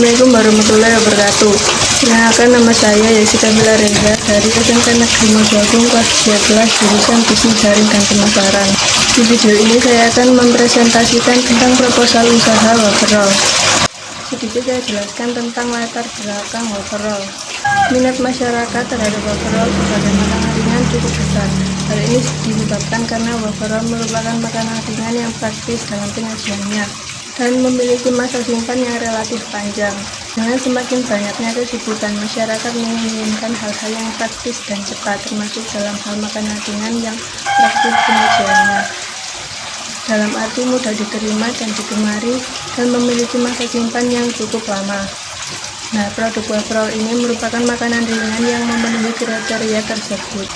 Assalamualaikum warahmatullahi wabarakatuh. Perkenalkan, nama saya Yesika Mila Reza dari SMK Negeri Mojoagung kelas 12 jurusan Bisnis Daring dan Pemasaran. Di video ini saya akan mempresentasikan tentang proposal usaha Waferrol. Sedikit saya jelaskan tentang latar belakang Waferrol. Minat masyarakat terhadap Waferrol sebagai makanan ringan cukup besar. Hal ini disebabkan karena Waferrol merupakan makanan ringan yang praktis dalam penyajiannya dan memiliki masa simpan yang relatif panjang. Dengan semakin banyaknya kesibukan, masyarakat menginginkan hal-hal yang praktis dan cepat, termasuk dalam hal makanan ringan yang praktis penyajiannya, dalam arti mudah diterima dan digemari dan memiliki masa simpan yang cukup lama. Nah, produk Waferrol ini merupakan makanan ringan yang memenuhi kriteria tersebut.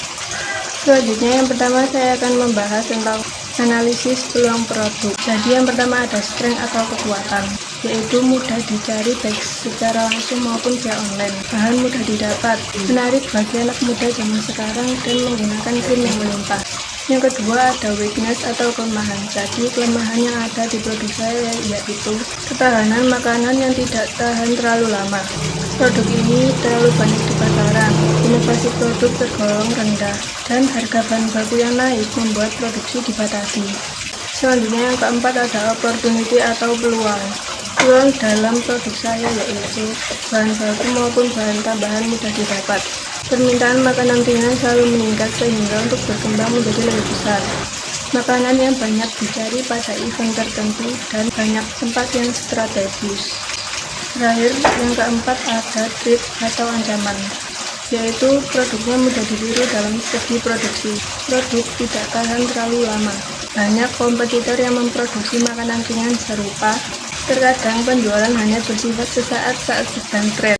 Selanjutnya, yang pertama saya akan membahas tentang analisis peluang produk. Jadi yang pertama ada strength atau kekuatan, yaitu mudah dicari baik secara langsung maupun via online. Bahan mudah didapat, menarik bagi anak muda zaman sekarang dan menggunakan krim yang melimpah. Yang kedua ada weakness atau kelemahan. Jadi kelemahan yang ada di produk saya yaitu ketahanan makanan yang tidak tahan terlalu lama. Produk ini terlalu banyak di pasaran, inovasi produk tergolong rendah, dan harga bahan baku yang naik membuat produksi dibatasi. Selanjutnya yang keempat ada opportunity atau peluang. Peluang dalam produk saya yaitu bahan baku maupun bahan tambahan mudah didapat. Permintaan makanan ringan selalu meningkat sehingga untuk berkembang menjadi lebih besar. Makanan yang banyak dicari pada event tertentu dan banyak tempat yang strategis. Terakhir, yang keempat ada threat atau ancaman, yaitu produknya mudah ditiru dalam segi produksi. Produk tidak tahan terlalu lama. Banyak kompetitor yang memproduksi makanan ringan serupa. Terkadang penjualan hanya bersifat sesaat saat sedang tren.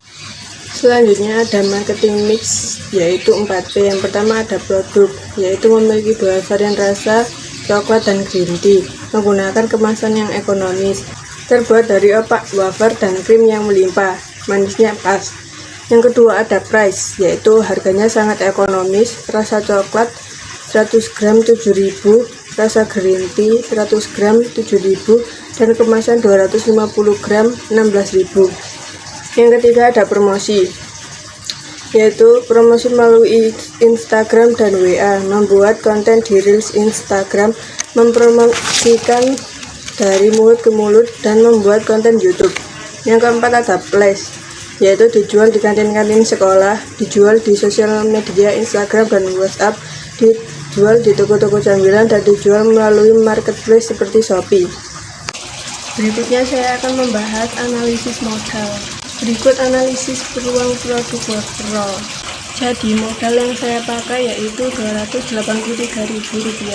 Selanjutnya ada marketing mix, yaitu 4P. Yang pertama ada produk, yaitu memiliki dua varian rasa, coklat dan green tea, menggunakan kemasan yang ekonomis, terbuat dari opak, wafer, dan krim yang melimpah, manisnya pas. Yang kedua ada price, yaitu harganya sangat ekonomis, rasa coklat 100 gram 7.000, rasa green tea 100 gram 7.000, dan kemasan 250 gram 16.000. Yang ketiga ada promosi, yaitu promosi melalui Instagram dan WA, membuat konten di Reels Instagram, mempromosikan dari mulut ke mulut, dan membuat konten YouTube. Yang keempat ada flash, yaitu dijual di kantin-kantin sekolah, dijual di sosial media Instagram dan WhatsApp, dijual di toko-toko camilan, dan dijual melalui marketplace seperti Shopee. Berikutnya saya akan membahas analisis modal. Berikut analisis peluang produk Waferrol. Jadi modal yang saya pakai yaitu Rp283.000.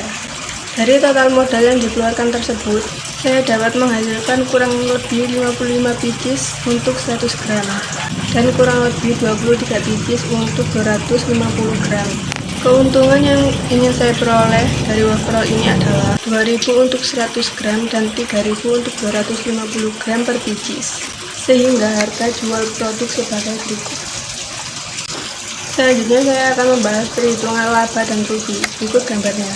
Dari total modal yang dikeluarkan tersebut, saya dapat menghasilkan kurang lebih 55 biji untuk 100 gram dan kurang lebih 23 biji untuk 250 gram. Keuntungan yang ingin saya peroleh dari Waferrol ini adalah 2.000 untuk 100 gram dan 3.000 untuk 250 gram per biji, sehingga harga jual produk sebagai berikut. Selanjutnya saya akan membahas perhitungan laba dan rugi. Berikut gambarnya.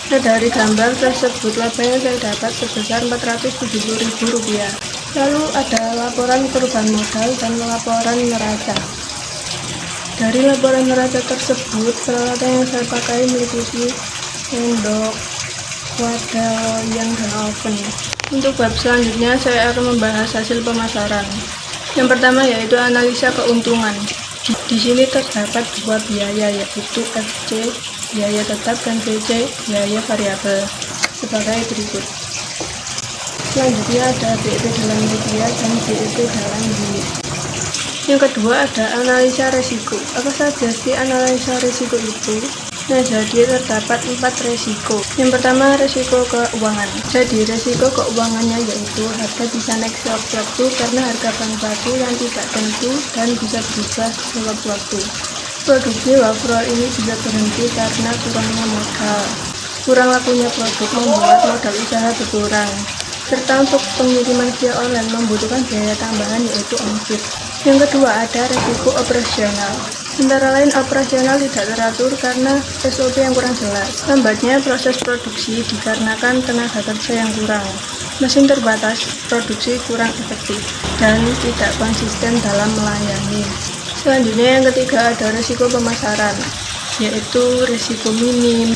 Nah, dari gambar tersebut laba yang saya dapat sebesar Rp470.000. Lalu ada laporan perubahan modal dan laporan neraca. Dari laporan neraca tersebut, peralatan yang saya pakai meliputi sendok, wadah, loyang, dan oven. Untuk bab selanjutnya saya akan membahas hasil pemasaran. Yang pertama yaitu analisa keuntungan. Di sini terdapat dua biaya, yaitu FC biaya tetap dan VC biaya variabel sebagai berikut. Selanjutnya ada BEP dalam rupiah dan BEP dalam unit. Yang kedua ada analisa resiko. Apa saja sih analisa resiko itu? Nah, jadi terdapat 4 resiko. Yang pertama, resiko keuangan. Jadi, resiko keuangannya yaitu harga bisa naik sewaktu-waktu karena harga bahan baku yang tidak tentu dan bisa berubah sewaktu-waktu. Produksi Waferrol ini bisa berhenti karena kurangnya modal. Kurang lakunya produk membuat modal usaha berkurang. Serta untuk pengiriman via online membutuhkan biaya tambahan yaitu ongkir. Yang kedua ada resiko operasional. Antara lain operasional tidak teratur karena SOP yang kurang jelas. Lambatnya proses produksi dikarenakan tenaga kerja yang kurang. mesin terbatas, produksi kurang efektif, dan tidak konsisten dalam melayani. Selanjutnya yang ketiga ada risiko pemasaran, yaitu risiko minim.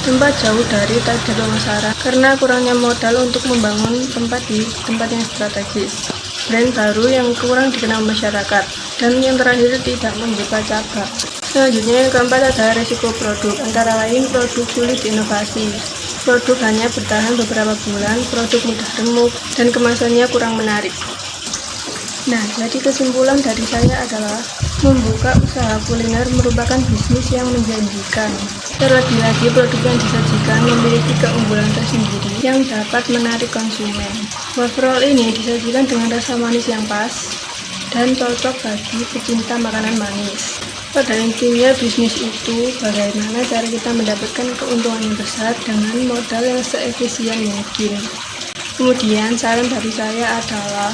Tempat jauh dari target pemasaran karena kurangnya modal untuk membangun tempat di tempat yang strategis. Brand baru yang kurang dikenal masyarakat. Dan yang terakhir tidak membuka cabang. Selanjutnya yang keempat ada risiko produk, antara lain produk sulit diinovasi. Produk hanya bertahan beberapa bulan, produk mudah remuk, dan kemasannya kurang menarik. Nah, jadi kesimpulan dari saya adalah membuka usaha kuliner merupakan bisnis yang menjanjikan. Terlebih lagi produk yang disajikan memiliki keunggulan tersendiri yang dapat menarik konsumen. Waffle roll ini disajikan dengan rasa manis yang pas dan cocok bagi pecinta makanan manis. Pada intinya bisnis itu bagaimana cara kita mendapatkan keuntungan yang besar dengan modal yang seefisien mungkin. Kemudian saran dari saya adalah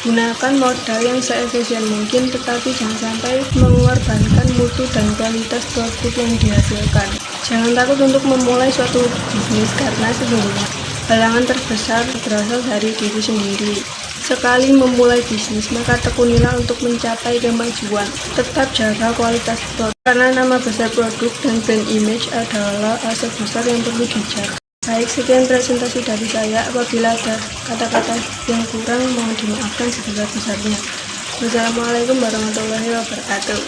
gunakan modal yang seefisien mungkin, tetapi jangan sampai mengorbankan mutu dan kualitas produk yang dihasilkan. Jangan takut untuk memulai suatu bisnis karena sesungguhnya halangan terbesar berasal dari diri sendiri. Sekali memulai bisnis, maka tekunilah untuk mencapai kemajuan. Tetap jaga kualitas produk, karena nama besar produk dan brand image adalah aset besar yang perlu dijaga. Baik, sekian presentasi dari saya. Apabila ada kata-kata yang kurang, mohon dimaafkan sebesar-besarnya. Wassalamualaikum warahmatullahi wabarakatuh.